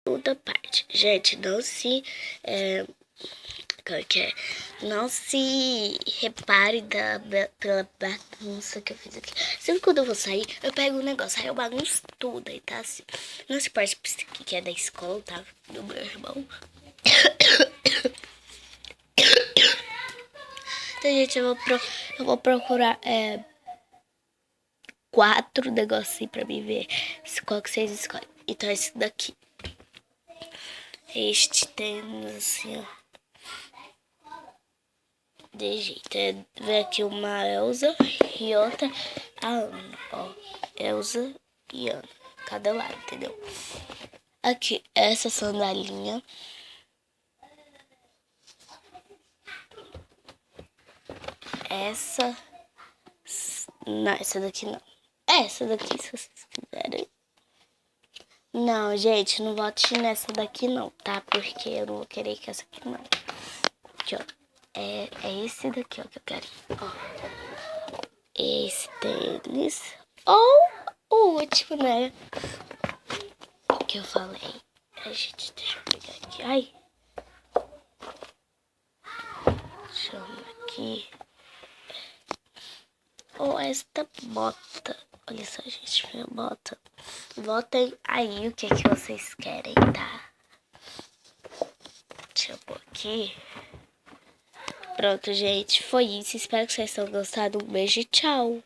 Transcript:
Segunda parte. Gente, não se... Não se repare pela bagunça que eu fiz aqui. Sempre quando eu vou sair, eu pego um negócio, aí eu bagunço tudo, aí tá assim. Não se parte aqui que é da escola, tá? Do meu irmão. Então, gente, eu vou procurar 4 negocinhos pra me ver qual que vocês escolhem. Então, esse daqui. Este tênis, assim, ó. De jeito. Vem aqui uma Elsa e outra a Ana, ó. Elsa e Ana. Cada lado, entendeu? Aqui, essa sandalinha. Essa. Não, essa daqui não. Essa daqui, se vocês quiserem. Não, gente, não vote nessa daqui não, tá? Porque eu não vou querer que essa aqui não. Aqui, ó. É esse daqui, ó, que eu quero. Ó. Esse tênis. Ou o último, né? Que eu falei. Ai, gente, deixa eu pegar aqui. Ai. Deixa eu ver aqui. Ou esta bota. Olha só, gente, minha bota. Votem aí o que vocês querem, tá? Deixa eu pôr aqui. Pronto, gente. Foi isso. Espero que vocês tenham gostado. Um beijo e tchau.